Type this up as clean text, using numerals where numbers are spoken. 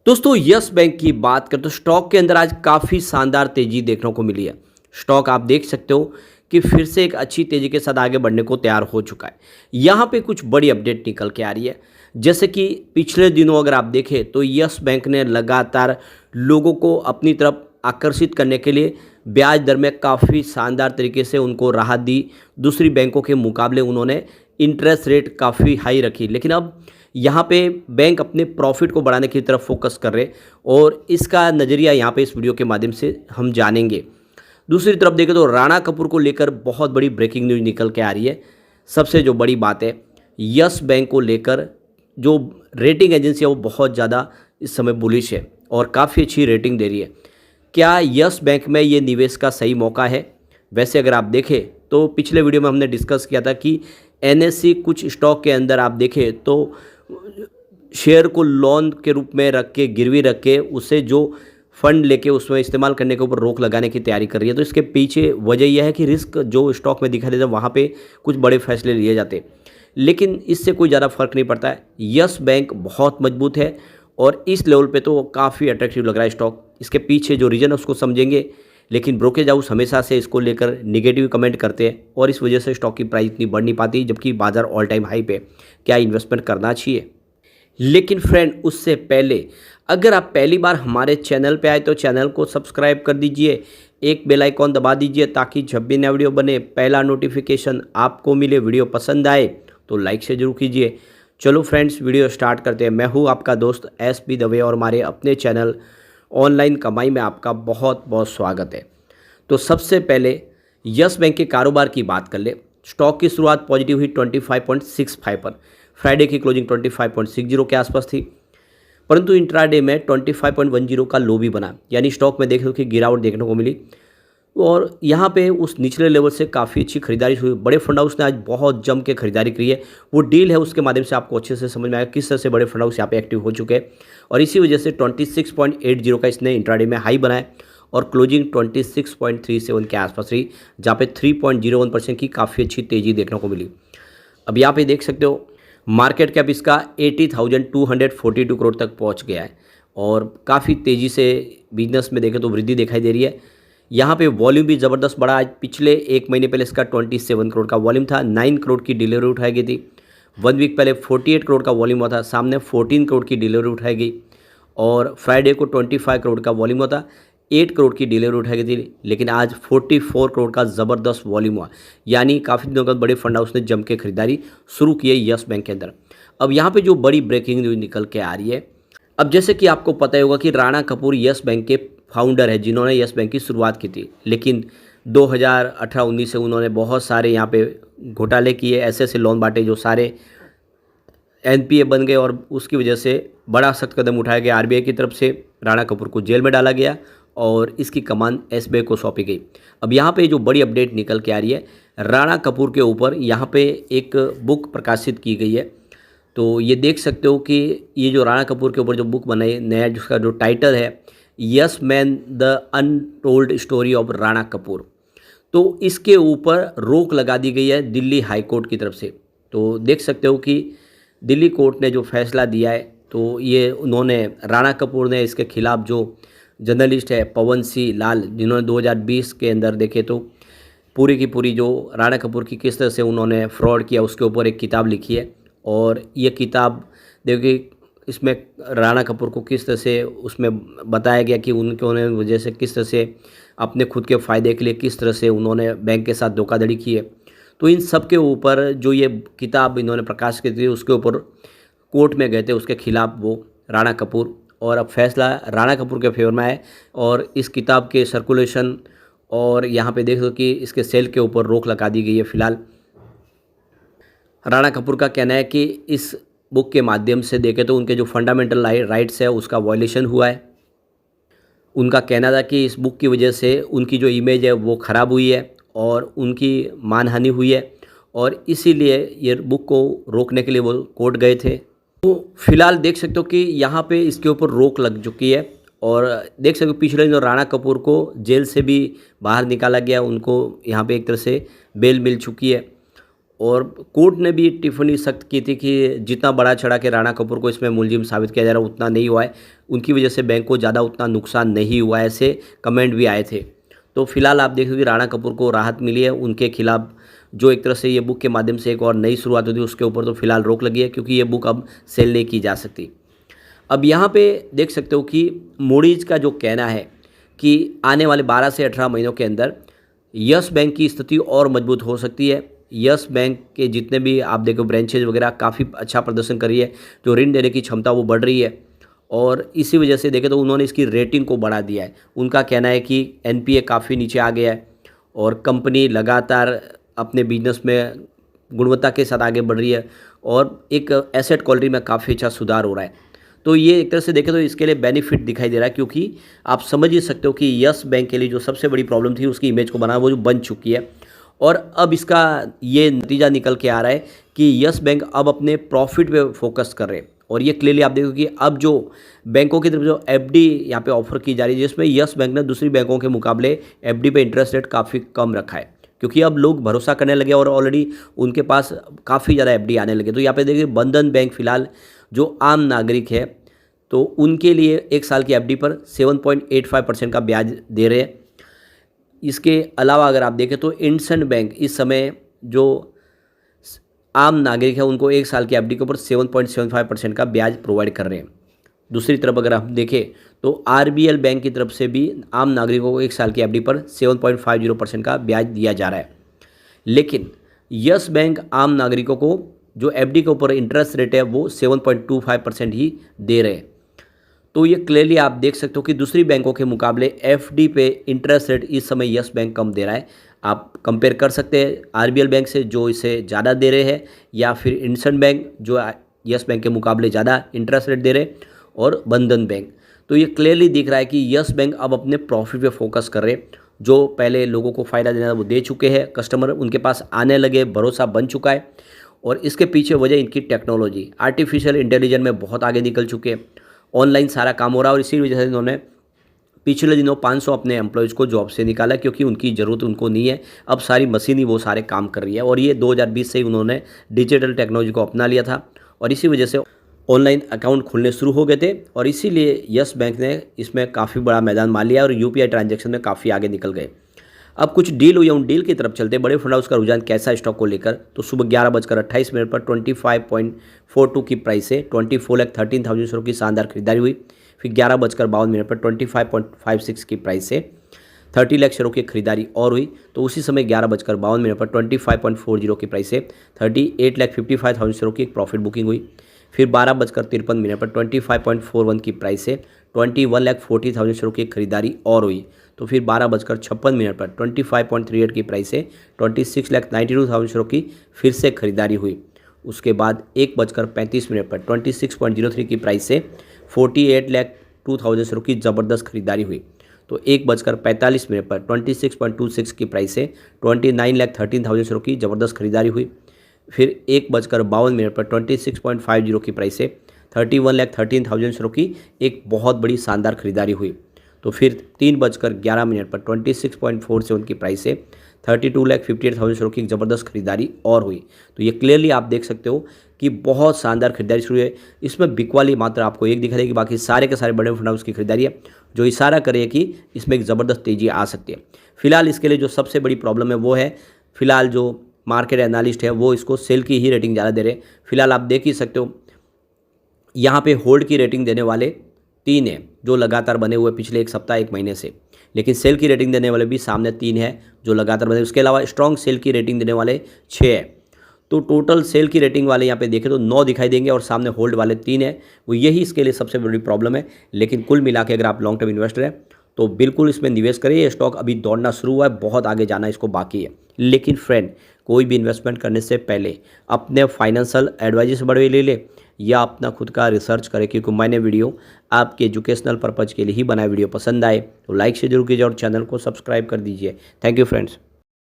दोस्तों yes bank की बात करें तो स्टॉक के अंदर आज काफ़ी शानदार तेज़ी देखने को मिली है। स्टॉक आप देख सकते हो कि फिर से एक अच्छी तेज़ी के साथ आगे बढ़ने को तैयार हो चुका है। यहाँ पे कुछ बड़ी अपडेट निकल के आ रही है। जैसे कि पिछले दिनों अगर आप देखें तो यस बैंक ने लगातार लोगों को अपनी तरफ आकर्षित करने के लिए ब्याज दर में काफ़ी शानदार तरीके से उनको राहत दी। दूसरी बैंकों के मुकाबले उन्होंने इंटरेस्ट रेट काफ़ी हाई रखी, लेकिन अब यहाँ पे बैंक अपने प्रॉफिट को बढ़ाने की तरफ फोकस कर रहे और इसका नज़रिया यहाँ पे इस वीडियो के माध्यम से हम जानेंगे। दूसरी तरफ देखें तो राणा कपूर को लेकर बहुत बड़ी ब्रेकिंग न्यूज़ निकल के आ रही है। सबसे जो बड़ी बात है, यस बैंक को लेकर जो रेटिंग एजेंसी है वो बहुत ज़्यादा इस समय बुलिश है और काफ़ी अच्छी रेटिंग दे रही है। क्या यस बैंक में ये निवेश का सही मौका है? वैसे अगर आप देखें तो पिछले वीडियो में हमने डिस्कस किया था कि एनएससी कुछ स्टॉक के अंदर आप देखें तो शेयर को लोन के रूप में रख के, गिरवी रख के, उसे जो फंड लेके उसमें इस्तेमाल करने के ऊपर रोक लगाने की तैयारी कर रही है। तो इसके पीछे वजह यह है कि रिस्क जो स्टॉक में दिखाई देता है वहाँ पे कुछ बड़े फैसले लिए जाते, लेकिन इससे कोई ज़्यादा फर्क नहीं पड़ता है। यस बैंक बहुत मजबूत है और इस लेवल पे तो काफ़ी अट्रैक्टिव लग रहा है स्टॉक। इसके पीछे जो रीज़न है उसको समझेंगे, लेकिन ब्रोकेज हाउस हमेशा से इसको लेकर निगेटिव कमेंट करते हैं और इस वजह से स्टॉक की प्राइस इतनी बढ़ नहीं पाती, जबकि बाजार ऑल टाइम हाई पे। क्या इन्वेस्टमेंट करना चाहिए? लेकिन फ्रेंड उससे पहले अगर आप पहली बार हमारे चैनल पे आए तो चैनल को सब्सक्राइब कर दीजिए, एक बेल आइकॉन दबा दीजिए ताकि जब भी नया वीडियो बने पहला नोटिफिकेशन आपको मिले। वीडियो पसंद आए तो लाइक से जरूर कीजिए। चलो फ्रेंड्स वीडियो स्टार्ट करते हैं। मैं हूँ आपका दोस्त एसपी दवे और हमारे अपने चैनल ऑनलाइन कमाई में आपका बहुत बहुत स्वागत है। तो सबसे पहले यस बैंक के कारोबार की बात कर ले। स्टॉक की शुरुआत पॉजिटिव हुई 25.65 पर, फ्राइडे की क्लोजिंग 25.60 के आसपास थी, परंतु इंट्राडे में 25.10 का लो भी बना, यानी स्टॉक में देखो कि गिरावट देखने को मिली और यहाँ पे उस निचले लेवल से काफ़ी अच्छी खरीदारी हुई। बड़े फंड हाउस ने आज बहुत जम के खरीदारी की है। वो डील है उसके माध्यम से आपको अच्छे से समझ में आएगा किस तरह से बड़े फंड हाउस यहाँ पे एक्टिव हो चुके हैं और इसी वजह से 26.80 का इसने इंट्राडे में हाई बनाया और क्लोजिंग 26.37 के आसपास रही, जहाँ पे 3.01% की काफ़ी अच्छी तेज़ी देखने को मिली। अब यहाँ पे देख सकते हो मार्केट कैप इसका 80,242 करोड़ तक पहुँच गया है और काफ़ी तेज़ी से बिजनेस में देखें तो वृद्धि दिखाई दे रही है। यहाँ पे वॉल्यूम भी ज़बरदस्त बढ़ा। आज पिछले एक महीने पहले इसका 27 करोड़ का वॉल्यूम था, 9 करोड़ की डिलीवरी उठाई गई थी। 1 वीक पहले 48 करोड़ का वॉल्यूम हुआ था, सामने 14 करोड़ की डिलीवरी उठाई गई और फ्राइडे को 25 करोड़ का वॉल्यूम हुआ था, 8 करोड़ की डिलीवरी उठाई गई थी, लेकिन आज 44 करोड़ का ज़बरदस्त वॉल्यूम हुआ, यानी काफ़ी दिनों बाद बड़े फंड हाउस ने जम के खरीदारी शुरू की है यस बैंक के अंदर। अब यहाँ पे जो बड़ी ब्रेकिंग न्यूज़ निकल के आ रही है, अब जैसे कि आपको पता ही होगा कि राणा कपूर यस बैंक के फाउंडर है जिन्होंने यस बैंक की शुरुआत की थी, लेकिन 2018-19 से उन्होंने बहुत सारे यहाँ पे घोटाले किए, ऐसे लोन बांटे जो सारे एनपीए बन गए और उसकी वजह से बड़ा सख्त कदम उठाया गया। आरबीआई की तरफ से राणा कपूर को जेल में डाला गया और इसकी कमान एसबीआई को सौंपी गई। अब यहाँ पे जो बड़ी अपडेट निकल के आ रही है, राणा कपूर के ऊपर यहाँ पे एक बुक प्रकाशित की गई है। तो ये देख सकते हो कि ये जो राणा कपूर के ऊपर जो बुक बनाई नया, जिसका जो टाइटल है yes man the untold story of Rana Kapoor, तो इसके ऊपर रोक लगा दी गई है दिल्ली हाई कोर्ट की तरफ से। तो देख सकते हो कि दिल्ली कोर्ट ने जो फैसला दिया है, तो ये उन्होंने राणा कपूर ने इसके खिलाफ जो जर्नलिस्ट है पवन सिंह लाल, जिन्होंने 2020 के अंदर देखे तो पूरी की पूरी जो राणा कपूर की किस तरह से उन्होंने फ्रॉड किया उसके ऊपर एक किताब लिखी है और ये किताब देखिए इसमें राणा कपूर को किस तरह से उसमें बताया गया कि उन्होंने वजह से किस तरह से अपने खुद के फ़ायदे के लिए किस तरह से उन्होंने बैंक के साथ धोखाधड़ी की है। तो इन सब के ऊपर जो ये किताब इन्होंने प्रकाश की थी उसके ऊपर कोर्ट में गए थे उसके खिलाफ वो राणा कपूर, और अब फैसला राणा कपूर के फेवर में है और इस किताब के सर्कुलेशन और यहाँ पे देख लो कि इसके सेल के ऊपर रोक लगा दी गई है। फिलहाल राणा कपूर का कहना है कि इस बुक के माध्यम से देखें तो उनके जो फंडामेंटल राइट्स है उसका वायलेशन हुआ है। उनका कहना था कि इस बुक की वजह से उनकी जो इमेज है वो ख़राब हुई है और उनकी मानहानि हुई है और इसीलिए ये बुक को रोकने के लिए वो कोर्ट गए थे। तो फिलहाल देख सकते हो कि यहाँ पे इसके ऊपर रोक लग चुकी है और देख सकते हो पिछले दिनों राणा कपूर को जेल से भी बाहर निकाला गया, उनको यहाँ पे एक तरह से बेल मिल चुकी है और कोर्ट ने भी टिप्पणी सख्त की थी कि जितना बड़ा चढ़ा के राणा कपूर को इसमें मुलजिम साबित किया जा रहा है उतना नहीं हुआ है, उनकी वजह से बैंक को ज़्यादा उतना नुकसान नहीं हुआ है, ऐसे कमेंट भी आए थे। तो फिलहाल आप देखोगे राणा कपूर को राहत मिली है, उनके खिलाफ जो एक तरह से ये बुक के माध्यम से एक और नई शुरुआत होती है उसके ऊपर तो फिलहाल रोक लगी है, क्योंकि ये बुक अब सेल नहीं की जा सकती। अब यहाँ पे देख सकते हो कि मूडीज का जो कहना है कि आने वाले 12 से 18 महीनों के अंदर यस बैंक की स्थिति और मजबूत हो सकती है। यस बैंक के जितने भी आप देखो ब्रांचेज वगैरह काफ़ी अच्छा प्रदर्शन कर रही है, जो ऋण देने की क्षमता वो बढ़ रही है, और इसी वजह से देखें तो उन्होंने इसकी रेटिंग को बढ़ा दिया है। उनका कहना है कि एनपीए काफ़ी नीचे आ गया है और कंपनी लगातार अपने बिजनेस में गुणवत्ता के साथ आगे बढ़ रही है और एक एसेट क्वालिटी में काफ़ी अच्छा सुधार हो रहा है। तो ये एक तरह से देखें तो इसके लिए बेनिफिट दिखाई दे रहा है, क्योंकि आप समझ ही सकते हो कि यस बैंक के लिए जो सबसे बड़ी प्रॉब्लम थी उसकी इमेज को बनाना वो जो बन चुकी है, और अब इसका ये नतीजा निकल के आ रहा है कि यस बैंक अब अपने प्रॉफिट पे फोकस कर रहे हैं। और ये क्लियरली आप देखो कि अब जो बैंकों की तरफ जो एफडी यहाँ पे ऑफर की जा रही है, जिसमें यस बैंक ने दूसरी बैंकों के मुकाबले एफडी पे इंटरेस्ट रेट काफ़ी कम रखा है, क्योंकि अब लोग भरोसा करने लगे और ऑलरेडी उनके पास काफ़ी ज़्यादा एफडी आने लगे। तो यहाँ पे देखिए बंधन बैंक फिलहाल जो आम नागरिक है तो उनके लिए 1 साल की एफडी पर 7.85% का ब्याज दे रहे हैं। इसके अलावा अगर आप देखें तो इंडसइंड बैंक इस समय जो आम नागरिक है उनको 1 साल की एफडी के ऊपर 7.75% का ब्याज प्रोवाइड कर रहे हैं। दूसरी तरफ अगर हम देखें तो आरबीएल बैंक की तरफ से भी आम नागरिकों को 1 साल की एफडी पर 7.50% का ब्याज दिया जा रहा है। लेकिन यस बैंक आम नागरिकों को जो एफडी के ऊपर इंटरेस्ट रेट है वो 7.25% ही दे रहे हैं। तो ये क्लियरली आप देख सकते हो कि दूसरी बैंकों के मुकाबले एफडी पे इंटरेस्ट रेट इस समय यस बैंक कम दे रहा है। आप कंपेयर कर सकते हैं आरबीएल बैंक से जो इसे ज़्यादा दे रहे हैं, या फिर इंडसइंड बैंक जो यस बैंक के मुकाबले ज़्यादा इंटरेस्ट रेट दे रहे हैं, और बंधन बैंक। तो ये क्लियरली दिख रहा है कि यस बैंक अब अपने प्रॉफिट पे फोकस कर रहे हैं। जो पहले लोगों को फ़ायदा देना था वो दे चुके हैं, कस्टमर उनके पास आने लगे, भरोसा बन चुका है। और इसके पीछे वजह इनकी टेक्नोलॉजी, आर्टिफिशियल इंटेलिजेंस में बहुत आगे निकल चुके हैं, ऑनलाइन सारा काम हो रहा है। और इसी वजह से इन्होंने पिछले दिनों 500 अपने एम्प्लॉयज़ को जॉब से निकाला, क्योंकि उनकी ज़रूरत उनको नहीं है। अब सारी मशीन ही वो सारे काम कर रही है, और ये 2020 से ही उन्होंने डिजिटल टेक्नोलॉजी को अपना लिया था, और इसी वजह से ऑनलाइन अकाउंट खुलने शुरू हो गए थे। और इसीलिए यस बैंक ने इसमें काफ़ी बड़ा मैदान मान लिया और यूपीआई ट्रांजैक्शन में काफ़ी आगे निकल गए। अब कुछ डील हुई है, उन डील की तरफ चलते। बड़े फंड हाउस का रुझान कैसा स्टॉक को लेकर, तो सुबह 11:28 पर 25.42 की प्राइस से 24,13,000 शेयरों की शानदार खरीदारी हुई। फिर 11:52 पर 25.56 की प्राइस से 30 लाख शेयरों की खरीदारी और हुई। तो उसी समय 11:52 पर 25.40 की प्राइस से 38,55,000 शेयरों की एक प्रॉफिट बुकिंग हुई। फिर 12:53 पर 25.41 की प्राइस से 21,40,000 शेयरों की खरीदारी और हुई। तो फिर 12:56 पर 25.38 की प्राइस से 26,92,000 शेयरों की फिर से खरीदारी हुई। उसके बाद 1:35 पर 26.03 की प्राइस से 48,02,000 शेयरों की ज़बरदस्त खरीदारी हुई। तो 1:45 पर 26.26 की प्राइस से 29,13,000 शेयरों की ज़बरदस्त खरीदारी हुई। फिर 1:52 पर 26.50 की प्राइस से 31,13,000 शेयरों की एक बहुत बड़ी शानदार खरीदारी हुई। तो फिर 3:11 पर 26.47 की प्राइस से 32,58,000 शेयरों की एक ज़बरदस्त खरीदारी और हुई। तो ये क्लियरली आप देख सकते हो कि बहुत शानदार खरीदारी शुरू है। इसमें बिक वाली मात्रा आपको एक दिखा देगी, बाकी सारे के सारे बड़े फंड हाउस की खरीदारी है, जो इशारा करे कि इसमें एक ज़बरदस्त तेज़ी आ सकती है। फिलहाल इसके लिए जो सबसे बड़ी प्रॉब्लम है वो है, फिलहाल जो मार्केट एनालिस्ट है वो इसको सेल की ही रेटिंग ज़्यादा दे रहे हैं। फिलहाल आप देख ही सकते हो यहाँ पे होल्ड की रेटिंग देने वाले 3 हैं जो लगातार बने हुए पिछले एक सप्ताह 1 महीने से, लेकिन सेल की रेटिंग देने वाले भी सामने 3 हैं जो लगातार बने। उसके अलावा स्ट्रॉन्ग सेल की रेटिंग देने वाले 6 हैं। तो टोटल सेल की रेटिंग वाले यहाँ पे देखें तो 9 दिखाई देंगे और सामने होल्ड वाले 3 हैं। वो यही इसके लिए सबसे बड़ी प्रॉब्लम है। लेकिन कुल मिला के अगर आप लॉन्ग टर्म इन्वेस्टर हैं तो बिल्कुल इसमें निवेश करिए। ये स्टॉक अभी दौड़ना शुरू हुआ है, बहुत आगे जाना इसको बाकी है। लेकिन फ्रेंड, कोई भी इन्वेस्टमेंट करने से पहले अपने फाइनेंशियल एडवाइजर से बढ़वे ले ले या अपना खुद का रिसर्च करें, क्योंकि मैंने वीडियो आपके एजुकेशनल पर्पज़ के लिए ही बनाया। वीडियो पसंद आए तो लाइक से जरूर कीजिए और चैनल को सब्सक्राइब कर दीजिए। Thank you friends.